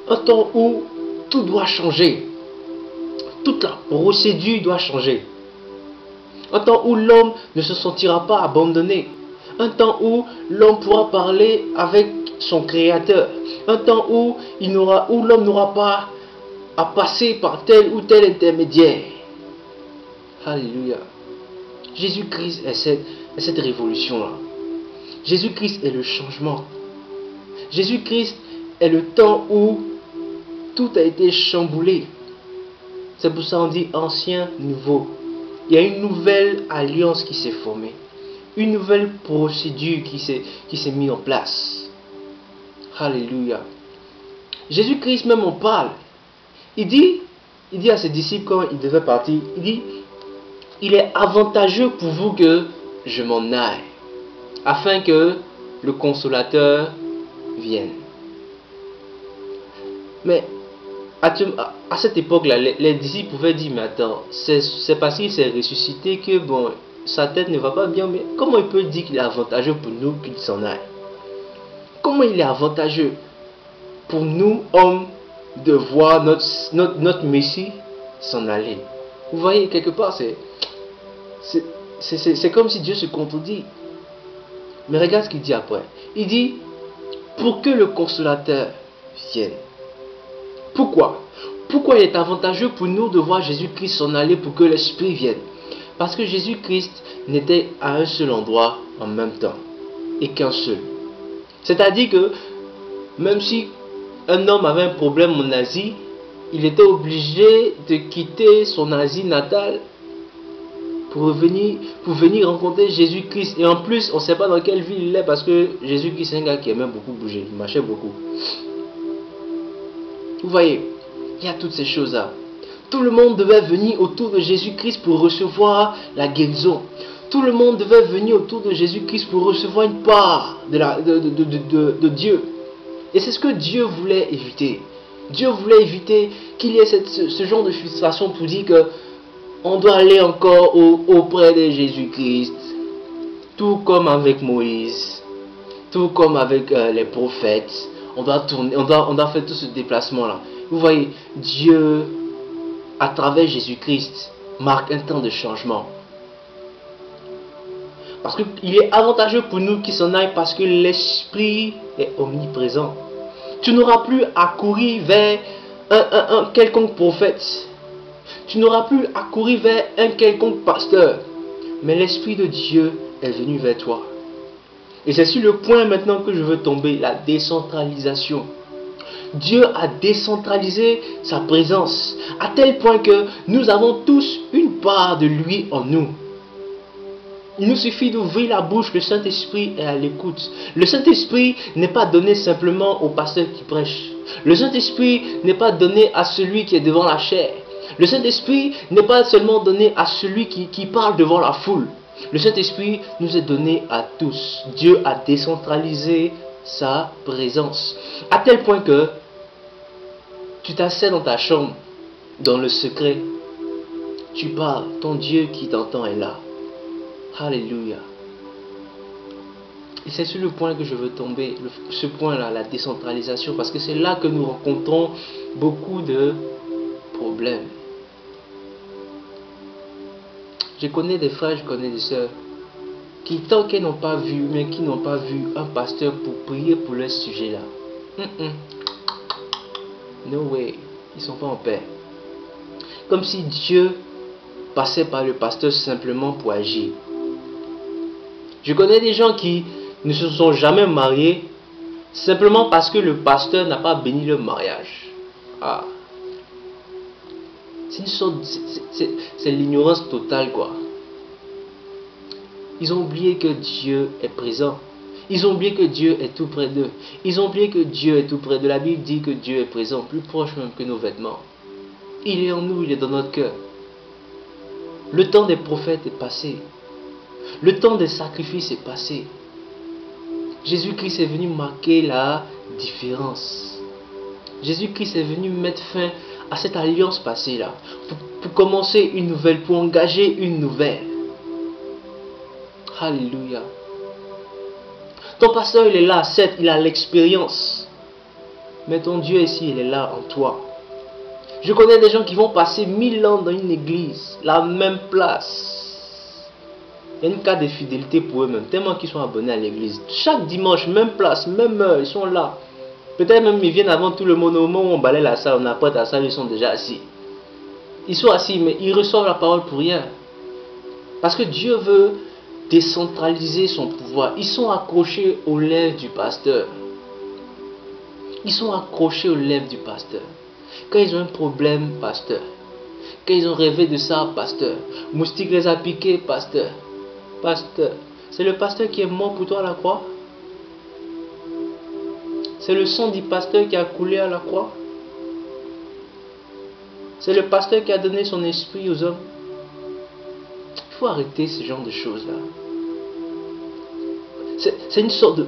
Un temps où tout doit changer. Toute la procédure doit changer. Un temps où l'homme ne se sentira pas abandonné. Un temps où l'homme pourra parler avec son créateur. Un temps où l'homme n'aura pas à passer par tel ou tel intermédiaire. Alléluia. Jésus-Christ est cette révolution-là. Jésus-Christ est le changement. Jésus-Christ est le temps où tout a été chamboulé. C'est pour ça qu'on dit ancien, nouveau. Il y a une nouvelle alliance qui s'est formée. Une nouvelle procédure qui s'est mise en place. Alléluia. Jésus-Christ même en parle. Il dit à ses disciples quand il devait partir, il dit, il est avantageux pour vous que je m'en aille, afin que le consolateur vienne. Mais à cette époque-là, les disciples pouvaient dire, mais attends, c'est parce qu'il s'est ressuscité que bon, sa tête ne va pas bien, mais comment il peut dire qu'il est avantageux pour nous qu'il s'en aille? Comment il est avantageux pour nous, hommes, de voir notre Messie s'en aller? Vous voyez, quelque part, c'est comme si Dieu se contredit. Mais regarde ce qu'il dit après. Il dit, pour que le consolateur vienne. Pourquoi? Pourquoi il est avantageux pour nous de voir Jésus-Christ s'en aller pour que l'Esprit vienne? Parce que Jésus-Christ n'était à un seul endroit en même temps. Et qu'un seul. C'est-à-dire que même si un homme avait un problème en Asie, il était obligé de quitter son Asie natale pour venir rencontrer Jésus-Christ. Et en plus, on ne sait pas dans quelle ville il est parce que Jésus-Christ c'est un gars qui aimait beaucoup bouger, il marchait beaucoup. Vous voyez, il y a toutes ces choses-là. Tout le monde devait venir autour de Jésus-Christ pour recevoir la guérison. Tout le monde devait venir autour de Jésus-Christ pour recevoir une part de Dieu. Et c'est ce que Dieu voulait éviter. Dieu voulait éviter qu'il y ait ce genre de frustration pour dire que on doit aller encore auprès de Jésus-Christ. Tout comme avec Moïse. Tout comme avec les prophètes. On doit faire tout ce déplacement-là. Vous voyez, Dieu, à travers Jésus-Christ, marque un temps de changement. Parce qu'il est avantageux pour nous qui s'en aillent parce que l'Esprit est omniprésent. Tu n'auras plus à courir vers un quelconque prophète. Tu n'auras plus à courir vers un quelconque pasteur. Mais l'Esprit de Dieu est venu vers toi. Et c'est sur le point maintenant que je veux tomber, la décentralisation. Dieu a décentralisé sa présence à tel point que nous avons tous une part de lui en nous. Il nous suffit d'ouvrir la bouche, le Saint-Esprit est à l'écoute. Le Saint-Esprit n'est pas donné simplement au pasteur qui prêche. Le Saint-Esprit n'est pas donné à celui qui est devant la chair. Le Saint-Esprit n'est pas seulement donné à celui qui parle devant la foule. Le Saint-Esprit nous est donné à tous. Dieu a décentralisé sa présence. À tel point que tu t'assieds dans ta chambre, dans le secret. Tu parles, ton Dieu qui t'entend est là. Alléluia. Et c'est sur le point que je veux tomber, ce point-là, la décentralisation, parce que c'est là que nous rencontrons beaucoup de problèmes. Je connais des frères, je connais des sœurs, qui tant qu'elles n'ont pas vu, mais qui n'ont pas vu un pasteur pour prier pour leur sujet-là. No way, ils ne sont pas en paix. Comme si Dieu passait par le pasteur simplement pour agir. Je connais des gens qui ne se sont jamais mariés simplement parce que le pasteur n'a pas béni leur mariage. Ah. C'est l'ignorance totale, quoi. Ils ont oublié que Dieu est présent. Ils ont oublié que Dieu est tout près d'eux. Ils ont oublié que Dieu est tout près d'eux. La Bible dit que Dieu est présent, plus proche même que nos vêtements. Il est en nous, il est dans notre cœur. Le temps des prophètes est passé. Le temps des sacrifices est passé. Jésus-Christ est venu marquer la différence. Jésus-Christ est venu mettre fin à cette alliance passée-là. Pour commencer une nouvelle, pour engager une nouvelle. Alléluia. Ton pasteur, il est là, certes, il a l'expérience. Mais ton Dieu ici, il est là en toi. Je connais des gens qui vont passer 1000 ans dans une église, la même place. Il y a une carte de fidélité pour eux-mêmes, tellement qu'ils sont abonnés à l'église. Chaque dimanche, même place, même heure, ils sont là. Peut-être même ils viennent avant tout le monde. Au moment où on balaye la salle, on apprête la salle, ils sont déjà assis. Ils sont assis, mais ils reçoivent la parole pour rien. Parce que Dieu veut décentraliser son pouvoir. Ils sont accrochés aux lèvres du pasteur. Ils sont accrochés aux lèvres du pasteur. Quand ils ont un problème, pasteur. Quand ils ont rêvé de ça, pasteur. Moustique les a piqués, pasteur. Pasteur. C'est le pasteur qui est mort pour toi à la croix. C'est le sang du pasteur qui a coulé à la croix. C'est le pasteur qui a donné son esprit aux hommes. Il faut arrêter ce genre de choses-là. C'est une sorte de...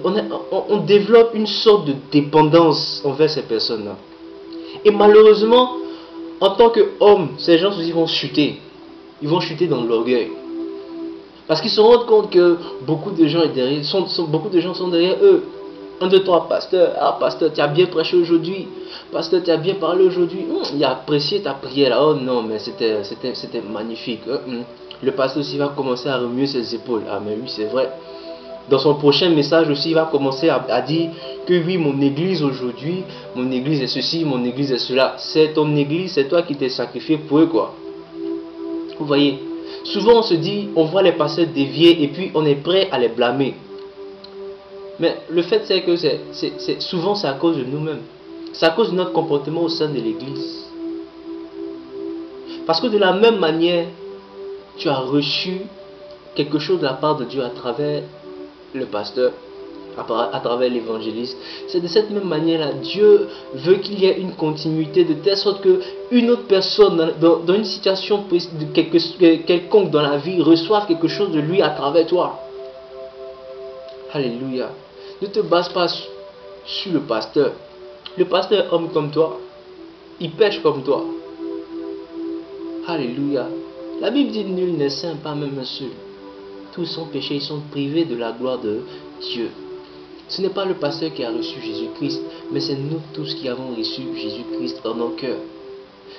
On développe une sorte de dépendance envers ces personnes-là. Et malheureusement, en tant qu'hommes, ces gens aussi vont chuter. Ils vont chuter dans l'orgueil. Parce qu'ils se rendent compte que beaucoup de gens sont derrière eux. 1, 2, 3, pasteur. Ah, pasteur, tu as bien prêché aujourd'hui. Pasteur, tu as bien parlé aujourd'hui. Il a apprécié ta prière. Oh non, mais c'était magnifique. Le pasteur aussi va commencer à remuer ses épaules. Ah, mais oui, c'est vrai. Dans son prochain message aussi, il va commencer à dire que oui, mon église aujourd'hui, mon église est ceci, mon église est cela. C'est ton église, c'est toi qui t'es sacrifié pour eux, quoi. Vous voyez, souvent on se dit, on voit les pasteurs dévier et puis on est prêt à les blâmer. Mais le fait c'est que souvent c'est à cause de nous-mêmes. C'est à cause de notre comportement au sein de l'église. Parce que de la même manière, tu as reçu quelque chose de la part de Dieu à travers le pasteur, à travers l'évangéliste. C'est de cette même manière-là, Dieu veut qu'il y ait une continuité de telle sorte que une autre personne dans une situation quelconque dans la vie reçoive quelque chose de lui à travers toi. Alléluia. Ne te base pas sur le pasteur. Le pasteur est homme comme toi. Il pêche comme toi. Alléluia. La Bible dit nul n'est saint, pas même un seul. Tous sont péchés, ils sont privés de la gloire de Dieu. Ce n'est pas le pasteur qui a reçu Jésus-Christ, mais c'est nous tous qui avons reçu Jésus-Christ dans nos cœurs.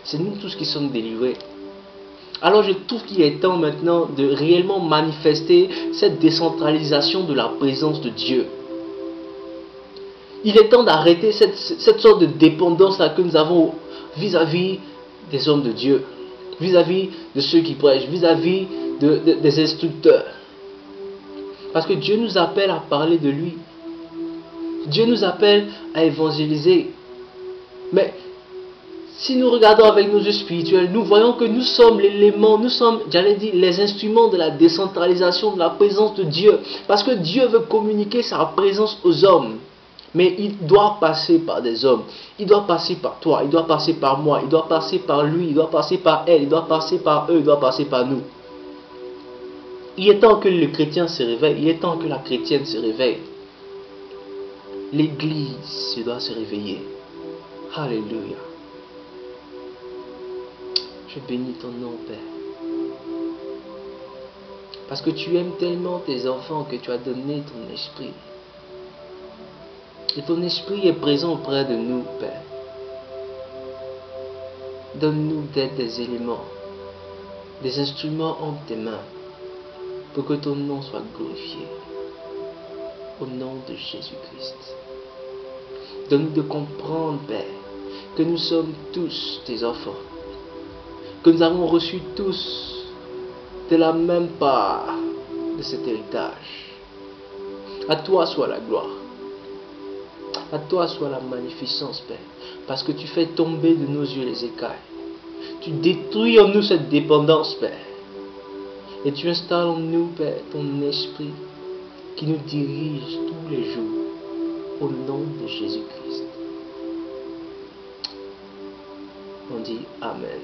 C'est nous tous qui sommes délivrés. Alors je trouve qu'il est temps maintenant de réellement manifester cette décentralisation de la présence de Dieu. Il est temps d'arrêter cette sorte de dépendance-là que nous avons vis-à-vis des hommes de Dieu, vis-à-vis de ceux qui prêchent, vis-à-vis des instructeurs. Parce que Dieu nous appelle à parler de lui. Dieu nous appelle à évangéliser. Mais si nous regardons avec nos yeux spirituels, nous voyons que nous sommes l'élément, nous sommes, j'allais dire, les instruments de la décentralisation de la présence de Dieu. Parce que Dieu veut communiquer sa présence aux hommes. Mais il doit passer par des hommes. Il doit passer par toi, il doit passer par moi, il doit passer par lui, il doit passer par elle, il doit passer par eux, il doit passer par nous. Il est temps que le chrétien se réveille, il est temps que la chrétienne se réveille. L'église doit se réveiller. Alléluia. Je bénis ton nom, Père. Parce que tu aimes tellement tes enfants que tu as donné ton esprit. Et ton esprit est présent auprès de nous, Père. Donne-nous d'être des éléments, des instruments entre tes mains, pour que ton nom soit glorifié. Au nom de Jésus-Christ. Donne-nous de comprendre, Père, que nous sommes tous tes enfants. Que nous avons reçu tous de la même part de cet héritage. À toi soit la gloire. À toi soit la magnificence, Père. Parce que tu fais tomber de nos yeux les écailles. Tu détruis en nous cette dépendance, Père. Et tu installes en nous, Père, ton esprit qui nous dirige tous les jours au nom de Jésus-Christ. On dit Amen.